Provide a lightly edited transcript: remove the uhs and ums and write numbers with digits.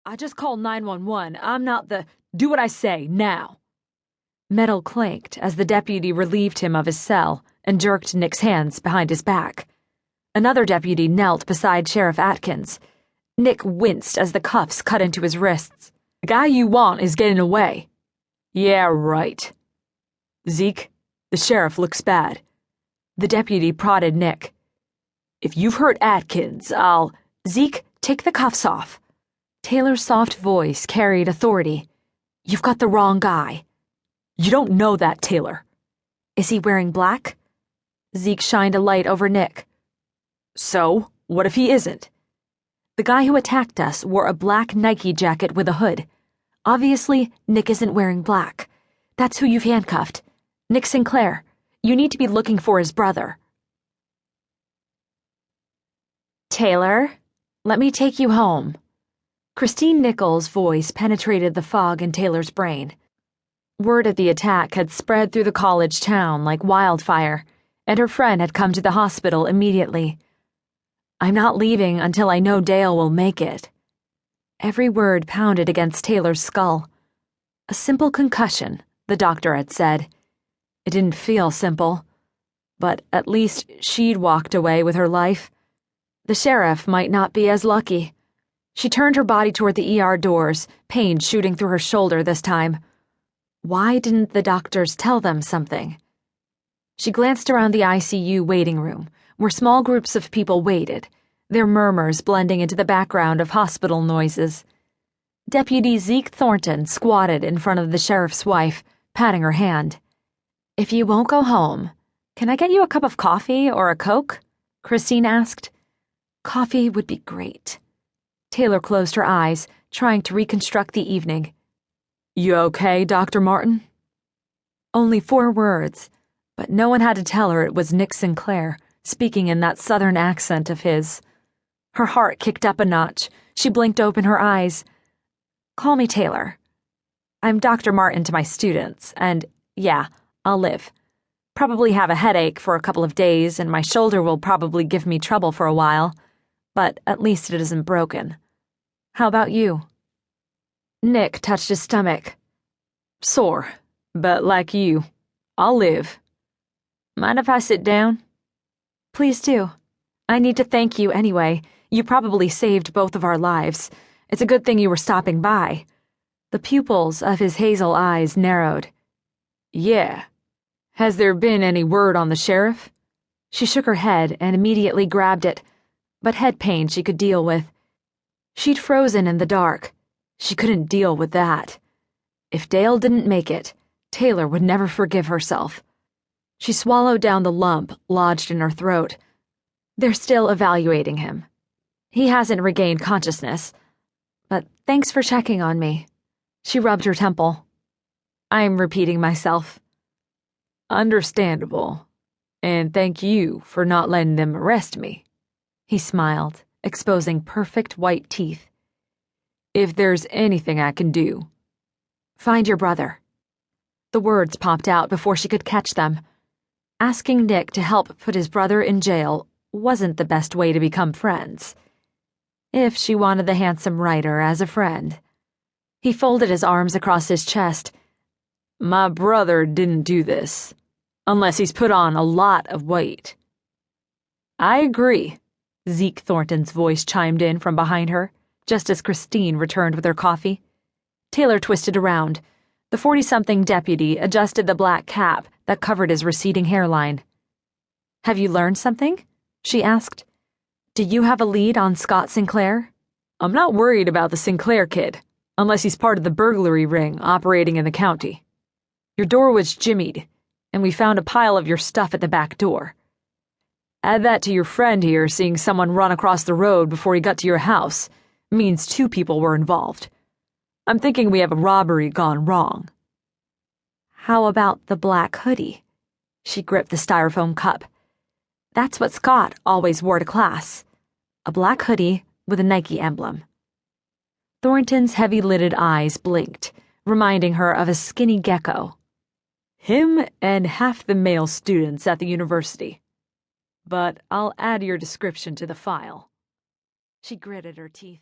I just called 911. I'm not the... Do what I say, now. Metal clanked as the deputy relieved him of his cell and jerked Nick's hands behind his back. Another deputy knelt beside Sheriff Atkins. Nick winced as the cuffs cut into his wrists. The guy you want is getting away. Yeah, right. Zeke, the sheriff looks bad. The deputy prodded Nick. If you've hurt Atkins, I'll... Zeke, take the cuffs off. Taylor's soft voice carried authority. You've got the wrong guy. You don't know that, Taylor. Is he wearing black? Zeke shined a light over Nick. So, what if he isn't? The guy who attacked us wore a black Nike jacket with a hood. Obviously, Nick isn't wearing black. That's who you've handcuffed. Nick Sinclair. You need to be looking for his brother. Taylor, let me take you home. Christine Nichols' voice penetrated the fog in Taylor's brain. Word of the attack had spread through the college town like wildfire, and her friend had come to the hospital immediately. I'm not leaving until I know Dale will make it. Every word pounded against Taylor's skull. A simple concussion, the doctor had said. It didn't feel simple, but at least she'd walked away with her life. The sheriff might not be as lucky. She turned her body toward the ER doors, pain shooting through her shoulder this time. Why didn't the doctors tell them something? She glanced around the ICU waiting room, where small groups of people waited, their murmurs blending into the background of hospital noises. Deputy Zeke Thornton squatted in front of the sheriff's wife, patting her hand. If you won't go home, can I get you a cup of coffee or a Coke? Christine asked. Coffee would be great. Taylor closed her eyes, trying to reconstruct the evening. You okay, Dr. Martin? Only 4 words, but no one had to tell her it was Nick Sinclair, speaking in that southern accent of his. Her heart kicked up a notch. She blinked open her eyes. Call me Taylor. I'm Dr. Martin to my students, and yeah, I'll live. Probably have a headache for a couple of days, and my shoulder will probably give me trouble for a while, but at least it isn't broken. How about you? Nick touched his stomach. Sore, but like you, I'll live. Mind if I sit down? Please do. I need to thank you anyway. You probably saved both of our lives. It's a good thing you were stopping by. The pupils of his hazel eyes narrowed. Yeah. Has there been any word on the sheriff? She shook her head and immediately grabbed it, but head pain she could deal with. She'd frozen in the dark. She couldn't deal with that. If Dale didn't make it, Taylor would never forgive herself. She swallowed down the lump lodged in her throat. They're still evaluating him. He hasn't regained consciousness, but thanks for checking on me. She rubbed her temple. I'm repeating myself. Understandable, and thank you for not letting them arrest me. He smiled, exposing perfect white teeth. If there's anything I can do. Find your brother. The words popped out before she could catch them. Asking Nick to help put his brother in jail wasn't the best way to become friends. If she wanted the handsome writer as a friend. He folded his arms across his chest. My brother didn't do this, unless he's put on a lot of weight. I agree, Zeke Thornton's voice chimed in from behind her, just as Christine returned with her coffee. Taylor twisted around. The 40-something deputy adjusted the black cap that covered his receding hairline. Have you learned something? She asked. Do you have a lead on Scott Sinclair? I'm not worried about the Sinclair kid, unless he's part of the burglary ring operating in the county. Your door was jimmied, and we found a pile of your stuff at the back door. Add that to your friend here seeing someone run across the road before he got to your house. Means 2 people were involved. I'm thinking we have a robbery gone wrong. How about the black hoodie? She gripped the styrofoam cup. That's what Scott always wore to class. A black hoodie with a Nike emblem. Thornton's heavy-lidded eyes blinked, reminding her of a skinny gecko. Him and half the male students at the university. But I'll add your description to the file. She gritted her teeth.